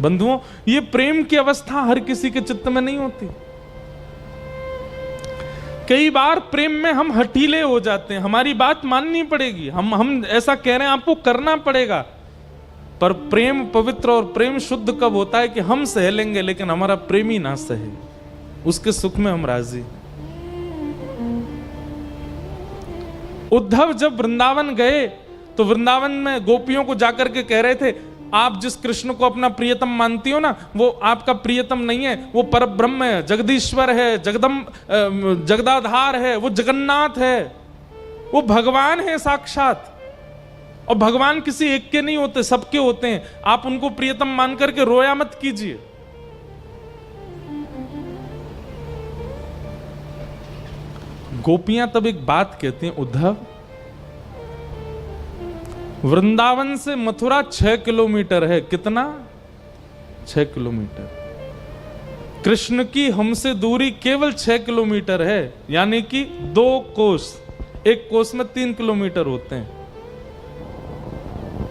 बंधुओं, ये प्रेम की अवस्था हर किसी के चित्त में नहीं होती। कई बार प्रेम में हम हठीले हो जाते हैं, हमारी बात माननी पड़ेगी, हम ऐसा कह रहे हैं आपको करना पड़ेगा, पर प्रेम पवित्र और प्रेम शुद्ध कब होता है कि हम सह लेंगे लेकिन हमारा प्रेमी ना सहे, उसके सुख में हम राजी। उद्धव जब वृंदावन गए तो वृंदावन में गोपियों को जाकर के कह रहे थे, आप जिस कृष्ण को अपना प्रियतम मानती हो ना, वो आपका प्रियतम नहीं है, वो परब्रह्म है, जगदीश्वर है, जगदाधार है, वो जगन्नाथ है, वो भगवान है साक्षात। और भगवान किसी एक के नहीं होते, सबके होते हैं। आप उनको प्रियतम मान करके रोया मत कीजिए। गोपियां तब एक बात कहती हैं, उद्धव, वृंदावन से मथुरा 6 किलोमीटर है। कितना? 6 किलोमीटर। कृष्ण की हमसे दूरी केवल 6 किलोमीटर है, यानी कि 2 कोस, एक कोस में 3 किलोमीटर होते हैं।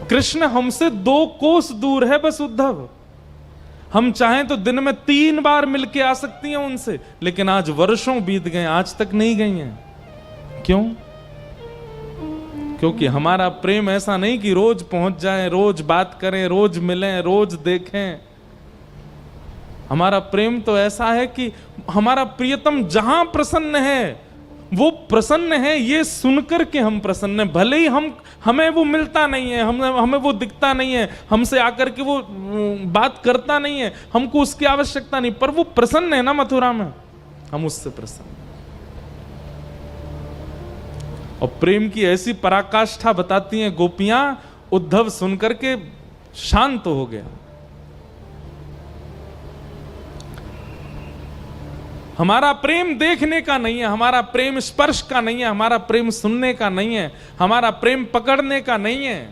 कृष्ण हमसे 2 कोस दूर है बस उद्धव। हम चाहें तो दिन में 3 बार मिलके आ सकती हैं उनसे, लेकिन आज वर्षों बीत गए, आज तक नहीं गई हैं। क्यों? क्योंकि हमारा प्रेम ऐसा नहीं कि रोज पहुंच जाएं, रोज बात करें, रोज मिलें, रोज देखें। हमारा प्रेम तो ऐसा है कि हमारा प्रियतम जहां प्रसन्न है वो प्रसन्न है, ये सुनकर के हम प्रसन्न हैं। भले ही हमें वो मिलता नहीं है, हमें वो दिखता नहीं है, हमसे आकर के वो बात करता नहीं है, हमको उसकी आवश्यकता नहीं, पर वो प्रसन्न है ना मथुरा में, हम उससे प्रसन्न। और प्रेम की ऐसी पराकाष्ठा बताती हैं गोपियां, उद्धव सुनकर के शांत हो गया। हमारा प्रेम देखने का नहीं है, हमारा प्रेम स्पर्श का नहीं है, हमारा प्रेम सुनने का नहीं है, हमारा प्रेम पकड़ने का नहीं है।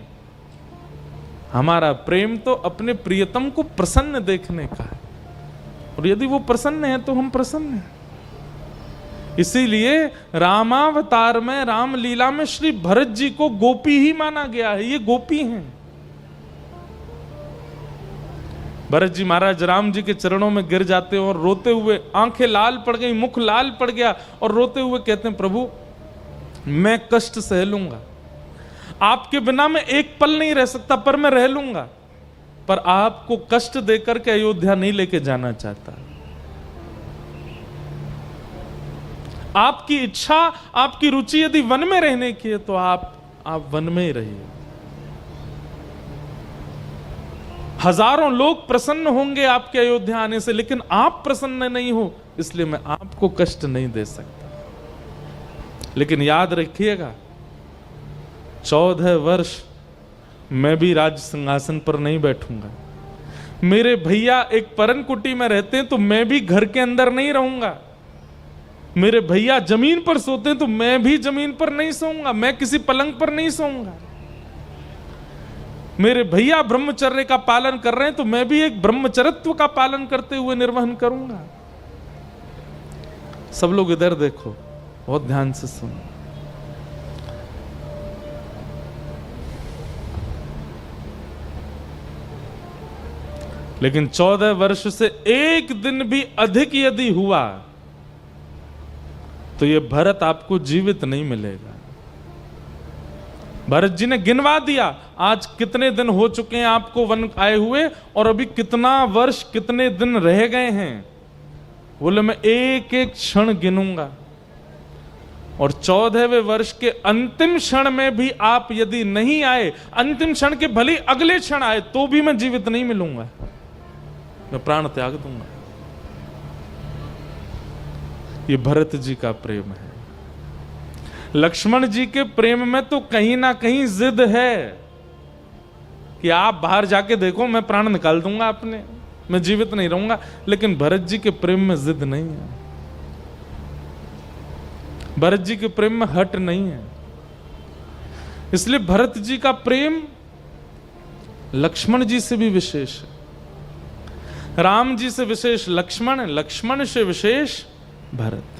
हमारा प्रेम तो अपने प्रियतम को प्रसन्न देखने का है, और यदि वो प्रसन्न है तो हम प्रसन्न हैं। इसीलिए रामावतार में, रामलीला में श्री भरत जी को गोपी ही माना गया है। ये गोपी हैं। भरत जी महाराज राम जी के चरणों में गिर जाते हैं और रोते हुए, आंखें लाल पड़ गई, मुख लाल पड़ गया, और रोते हुए कहते हैं, प्रभु मैं कष्ट सह लूंगा, आपके बिना मैं एक पल नहीं रह सकता, पर मैं रह लूंगा, पर आपको कष्ट देकर के अयोध्या नहीं लेके जाना चाहता। आपकी इच्छा, आपकी रुचि यदि वन में रहने की है तो आप वन में ही रहिए। हजारों लोग प्रसन्न होंगे आपके अयोध्या आने से, लेकिन आप प्रसन्न नहीं हो, इसलिए मैं आपको कष्ट नहीं दे सकता। लेकिन याद रखिएगा, 14 वर्ष मैं भी राज सिंहासन पर नहीं बैठूंगा। मेरे भैया एक परन कुटी में रहते हैं तो मैं भी घर के अंदर नहीं रहूंगा। मेरे भैया जमीन पर सोते हैं तो मैं भी जमीन पर नहीं सोऊंगा, मैं किसी पलंग पर नहीं सोऊंगा। मेरे भैया ब्रह्मचर्य का पालन कर रहे हैं तो मैं भी एक ब्रह्मचर्यत्व का पालन करते हुए निर्वहन करूंगा। सब लोग इधर देखो, बहुत ध्यान से सुनो। लेकिन 14 वर्ष से एक दिन भी अधिक यदि हुआ तो ये भरत आपको जीवित नहीं मिलेगा। भरत जी ने गिनवा दिया, आज कितने दिन हो चुके हैं आपको वन आए हुए, और अभी कितना वर्ष कितने दिन रह गए हैं। बोले मैं एक एक क्षण गिनूंगा, और 14वें वर्ष के अंतिम क्षण में भी आप यदि नहीं आए, अंतिम क्षण के भले अगले क्षण आए, तो भी मैं जीवित नहीं मिलूंगा, मैं प्राण त्याग दूंगा। ये भरत जी का प्रेम है। लक्ष्मण जी के प्रेम में तो कहीं ना कहीं जिद है कि आप बाहर जाके देखो, मैं प्राण निकाल दूंगा अपने, मैं जीवित नहीं रहूंगा। लेकिन भरत जी के प्रेम में जिद नहीं है, भरत जी के प्रेम में हट नहीं है। इसलिए भरत जी का प्रेम लक्ष्मण जी से भी विशेष है। राम जी से विशेष लक्ष्मण, लक्ष्मण से विशेष भरत।